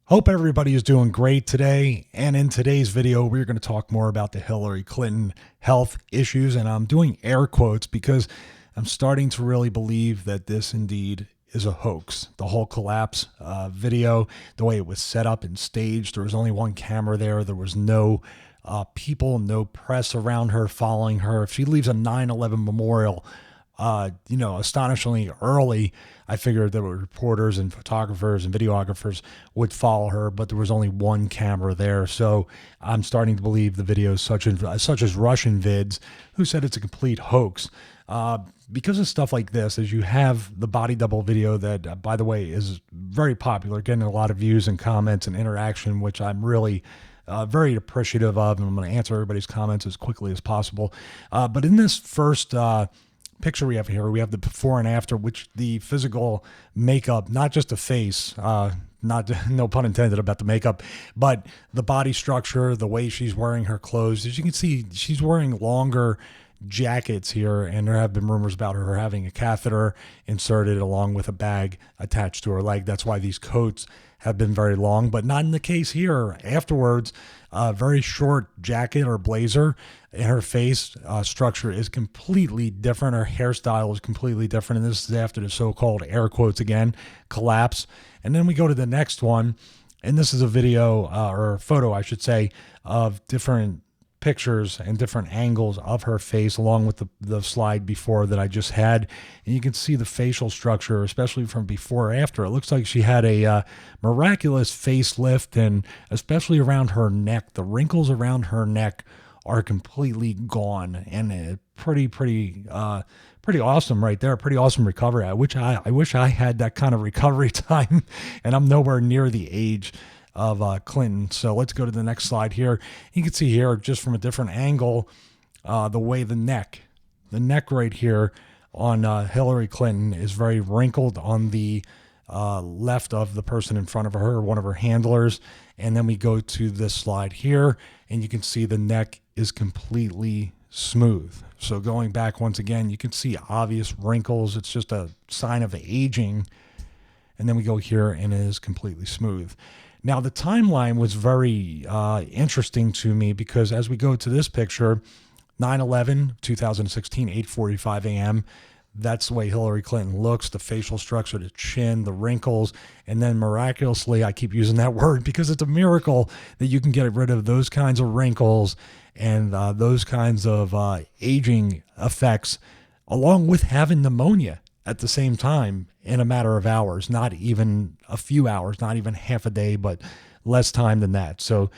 Hope everybody is doing great today. And in today's video, we're going to talk more about the Hillary Clinton health issues. And I'm doing air quotes because I'm starting to really believe that this indeed is a hoax. The whole collapse video, the way it was set up and staged, there was only one camera there. There was no people, no press around her following her. If she leaves a 9/11 memorial, astonishingly early, I figured that reporters and photographers and videographers would follow her, but there was only one camera there. So I'm starting to believe the videos such as Russian vids who said it's a complete hoax. Because of stuff like this, as you have the body double video that, by the way, is very popular, getting a lot of views and comments and interaction, which I'm really very appreciative of, and I'm going to answer everybody's comments as quickly as possible. But in this first picture we have here, we have the before and after, which the physical makeup, not just the face, not no pun intended about the makeup, but the body structure, the way she's wearing her clothes. As you can see, she's wearing longer jackets here, and there have been rumors about her having a catheter inserted along with a bag attached to her leg. That's why these coats have been very long, but not in the case here. Afterwards, a very short jacket or blazer, and her face structure is completely different. Her hairstyle is completely different, and this is after the so-called, air quotes again, collapse. And then we go to the next one, and this is a video, or a photo, I should say, of different pictures and different angles of her face, along with the slide before that I just had. And you can see the facial structure, especially from before or after. It looks like she had a miraculous facelift, and especially around her neck. The wrinkles around her neck are completely gone, and pretty awesome right there. Pretty awesome recovery. I wish I had that kind of recovery time, and I'm nowhere near the age of Clinton. So let's go to the next slide here. You can see here, just from a different angle, the way the neck right here on Hillary Clinton is very wrinkled on the left of the person in front of her, one of her handlers. And then we go to this slide here, and you can see the neck is completely smooth. So going back once again, you can see obvious wrinkles. It's just a sign of aging. And then we go here, and it is completely smooth. Now, the timeline was very interesting to me, because as we go to this picture, 9/11, 2016, 8:45 a.m., that's the way Hillary Clinton looks, the facial structure, the chin, the wrinkles, and then miraculously, I keep using that word because it's a miracle that you can get rid of those kinds of wrinkles and those kinds of aging effects, along with having pneumonia at the same time in a matter of hours, not even a few hours, not even half a day, but less time than that. So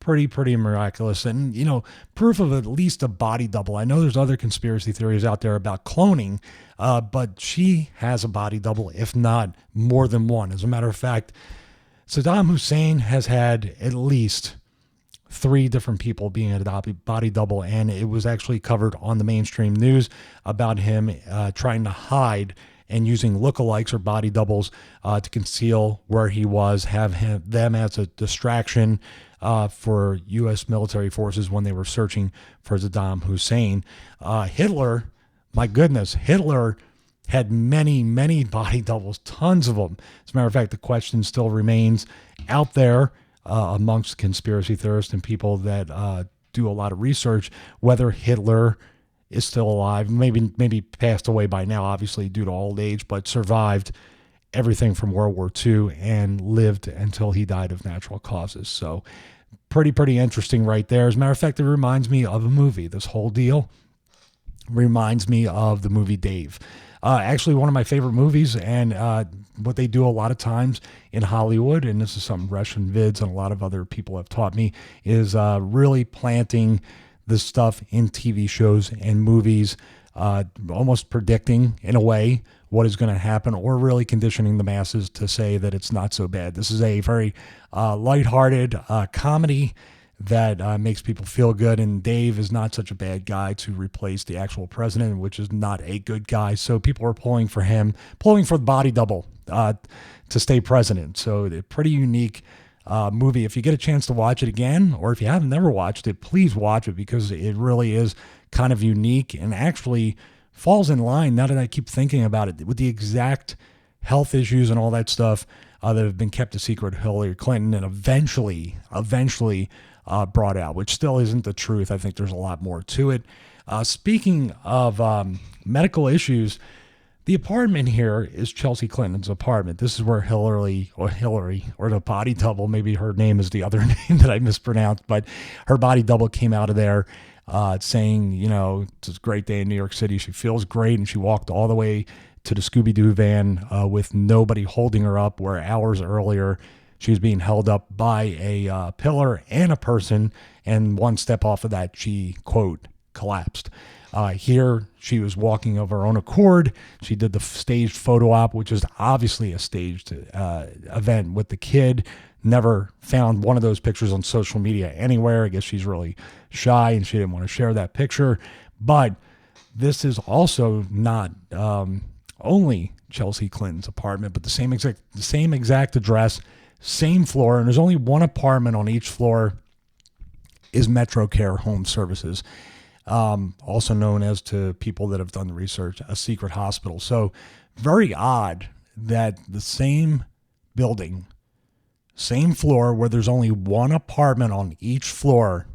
pretty miraculous. And, proof of at least a body double. I know there's other conspiracy theories out there about cloning, but she has a body double, if not more than one. As a matter of fact, Saddam Hussein has had at least 3 different people being a body double, and it was actually covered on the mainstream news about him trying to hide and using lookalikes or body doubles to conceal where he was, have them as a distraction for U.S. military forces when they were searching for Saddam Hussein. Hitler, my goodness, Hitler had many body doubles, tons of them. As a matter of fact, the question still remains out there amongst conspiracy theorists and people that do a lot of research, whether Hitler is still alive, maybe passed away by now, obviously due to old age, but survived everything from World War II and lived until he died of natural causes. So pretty interesting right there. As a matter of fact, it reminds me of a movie. This whole deal reminds me of the movie Dave. Actually, one of my favorite movies, and what they do a lot of times in Hollywood, and this is something Russian vids and a lot of other people have taught me, is really planting this stuff in TV shows and movies, almost predicting, in a way, what is going to happen, or really conditioning the masses to say that it's not so bad. This is a very lighthearted comedy that makes people feel good, and Dave is not such a bad guy to replace the actual president, which is not a good guy. So people are pulling for him, pulling for the body double to stay president. So a pretty unique movie. If you get a chance to watch it again, or if you haven't never watched it, please watch it, because it really is kind of unique and actually falls in line, now that I keep thinking about it, with the exact health issues and all that stuff that have been kept a secret of Hillary Clinton and eventually brought out, which still isn't the truth. I think there's a lot more to it. Speaking of medical issues, the apartment here is Chelsea Clinton's apartment. This is where Hillary, or the body double, maybe her name is the other name that I mispronounced, but her body double came out of there saying, you know, it's a great day in New York City. She feels great, and she walked all the way to the Scooby-Doo van with nobody holding her up, where hours earlier she was being held up by a pillar and a person, and one step off of that, she, quote, collapsed. Here, she was walking of her own accord. She did the staged photo op, which is obviously a staged event with the kid. Never found one of those pictures on social media anywhere. I guess she's really shy and she didn't want to share that picture. But this is also not only Chelsea Clinton's apartment, but the same exact address, same floor, and there's only one apartment on each floor is MetroCare Home Services. Also known as, to people that have done the research, a secret hospital. So very odd that the same building, same floor, where there's only one apartment on each floor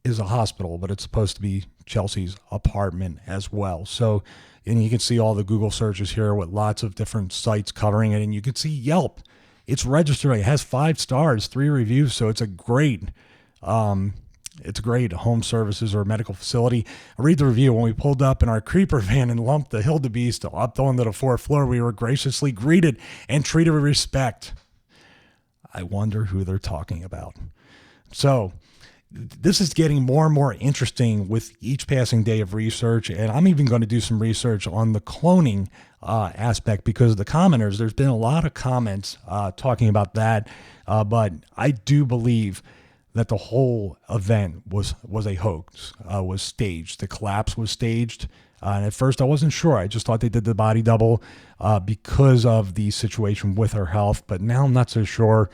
is a hospital, but it's supposed to be Chelsea's apartment as well. So, and you can see all the Google searches here with lots of different sites covering it, and you can see Yelp. It's registered. It has 5 stars, 3 reviews, so it's a great home services or medical facility. I read the review. When we pulled up in our creeper van and lumped the wildebeest up onto the 4th floor, we were graciously greeted and treated with respect. I wonder who they're talking about. So this is getting more and more interesting with each passing day of research, and I'm even going to do some research on the cloning aspect, because of the commenters. There's been a lot of comments talking about that, but I do believe that the whole event was a hoax, was staged. The collapse was staged. And at first I wasn't sure. I just thought they did the body double because of the situation with her health. But now I'm not so sure.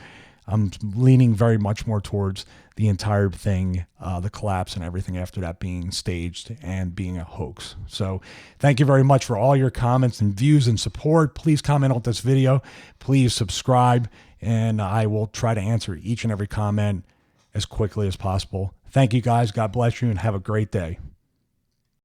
I'm leaning very much more towards the entire thing, the collapse and everything after that being staged and being a hoax. So thank you very much for all your comments and views and support. Please comment on this video. Please subscribe, and I will try to answer each and every comment as quickly as possible. Thank you guys. God bless you and have a great day.